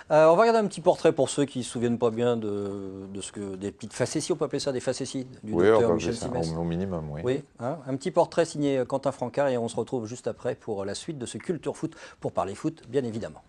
On va regarder un petit portrait pour ceux qui ne se souviennent pas bien de ce que des petites facéties, on peut appeler ça des facéties, du Oui, on docteur peut Michel appeler ça Simès. au minimum, oui. Oui, hein, un petit portrait signé Quentin Francard et on se retrouve juste après pour la suite de ce Culture Foot pour parler foot, bien évidemment.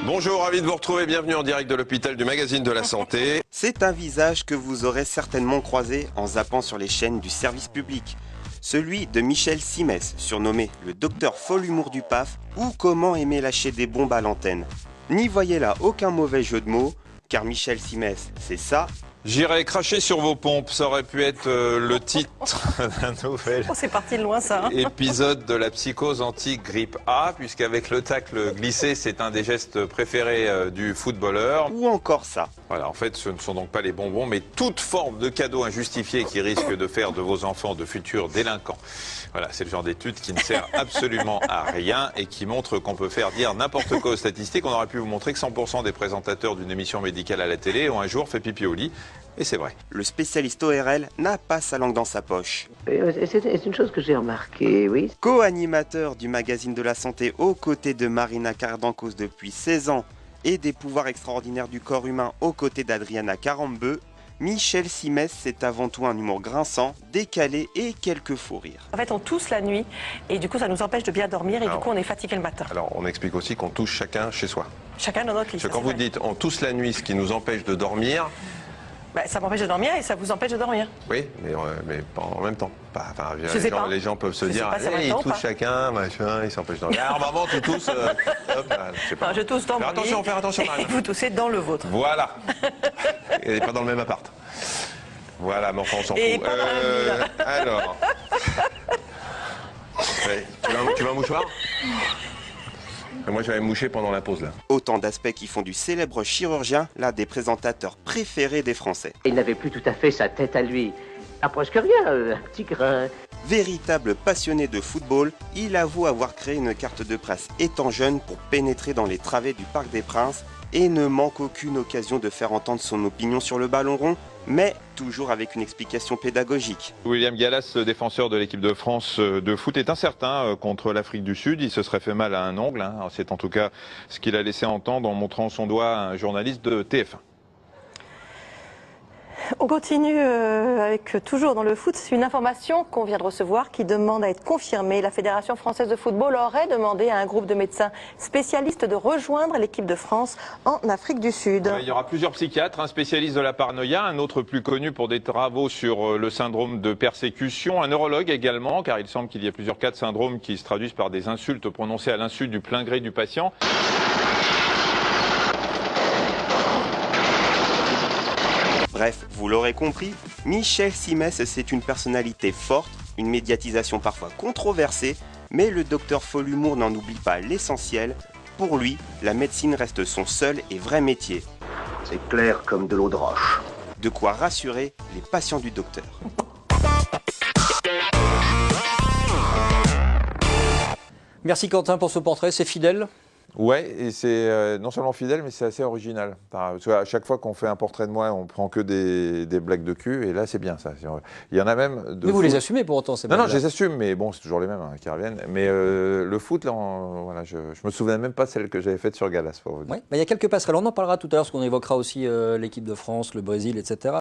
Bonjour, ravi de vous retrouver, bienvenue en direct de l'hôpital du magazine de la santé. C'est un visage que vous aurez certainement croisé en zappant sur les chaînes du service public. Celui de Michel Simès, surnommé le docteur fol humour du PAF, ou comment aimer lâcher des bombes à l'antenne. N'y voyez là aucun mauvais jeu de mots, car Michel Simès, c'est ça. J'irai cracher sur vos pompes, ça aurait pu être le titre d'un nouvel Oh, c'est parti de loin ça. épisode de la psychose anti-grippe A, puisqu'avec le tacle glissé, c'est un des gestes préférés du footballeur. Ou encore ça. Voilà, en fait, ce ne sont donc pas les bonbons, mais toute forme de cadeau injustifié qui risque de faire de vos enfants de futurs délinquants. Voilà, c'est le genre d'étude qui ne sert absolument à rien et qui montre qu'on peut faire dire n'importe quoi aux statistiques. On aurait pu vous montrer que 100% des présentateurs d'une émission médicale à la télé ont un jour fait pipi au lit. Et c'est vrai. Le spécialiste ORL n'a pas sa langue dans sa poche. C'est une chose que j'ai remarquée, oui. Co-animateur du magazine de la santé aux côtés de Marina Cardancos depuis 16 ans et des pouvoirs extraordinaires du corps humain aux côtés d'Adriana Carambeu, Michel Simès, c'est avant tout un humour grinçant, décalé et quelques faux rires. En fait, on tousse la nuit et du coup, ça nous empêche de bien dormir et du coup, on est fatigué le matin. Alors, on explique aussi qu'on touche chacun chez soi. Chacun dans notre lit. Parce que ça, quand c'est vous vrai. dites on tousse la nuit, ce qui nous empêche de dormir, Ça m'empêche de dormir et ça vous empêche de dormir. oui, mais pas en même temps. Enfin, Je sais pas. les gens peuvent se Je sais dire, pas si en même ils temps ou touchent pas. chacun, machin, ils s'empêchent de dormir. Alors, maman, tu tousses, hop, là, je sais pas. Enfin, je tousse dans Faire mon attention, lit faire attention, et Marine. vous toussez dans le vôtre. Voilà. Et pas dans le même appart. Voilà, mais enfin, on s'en Et fout. pas dans la nuit, là. Alors. Ouais, tu veux un mouchoir? Moi, j'avais mouché pendant la pause, là. Autant d'aspects qui font du célèbre chirurgien l'un des présentateurs préférés des Français. Il n'avait plus tout à fait sa tête à lui. Ah, presque rien, un petit grain. Véritable passionné de football, il avoue avoir créé une carte de presse étant jeune pour pénétrer dans les travées du Parc des Princes et ne manque aucune occasion de faire entendre son opinion sur le ballon rond, mais toujours avec une explication pédagogique. William Gallas, le défenseur de l'équipe de France de foot, est incertain contre l'Afrique du Sud. Il se serait fait mal à un ongle. Hein. C'est en tout cas ce qu'il a laissé entendre en montrant son doigt à un journaliste de TF1. On continue avec toujours dans le foot. C'est une information qu'on vient de recevoir qui demande à être confirmée. La Fédération française de football aurait demandé à un groupe de médecins spécialistes de rejoindre l'équipe de France en Afrique du Sud. Il y aura plusieurs psychiatres, un spécialiste de la paranoïa, un autre plus connu pour des travaux sur le syndrome de persécution, un neurologue également, car il semble qu'il y ait plusieurs cas de syndrome qui se traduisent par des insultes prononcées à l'insu du plein gré du patient. Bref, vous l'aurez compris, Michel Simès, c'est une personnalité forte, une médiatisation parfois controversée, mais le docteur fol humour n'en oublie pas l'essentiel. Pour lui, la médecine reste son seul et vrai métier. C'est clair comme de l'eau de roche. De quoi rassurer les patients du docteur. Merci Quentin pour ce portrait, c'est fidèle. Ouais, et c'est non seulement fidèle, mais c'est assez original. Parce qu'à chaque fois qu'on fait un portrait de moi, on prend que des blagues de cul, et là c'est bien ça. Il y en a même de Mais vous foot. les assumez pour autant, c'est Non, non, je les assume, mais bon, c'est toujours les mêmes qui reviennent. Mais le foot, là, voilà, je me souviens même pas celle que j'avais faite sur Gallas, pour vous dire. Oui, il y a quelques passerelles, on en parlera tout à l'heure, parce qu'on évoquera aussi l'équipe de France, le Brésil, etc.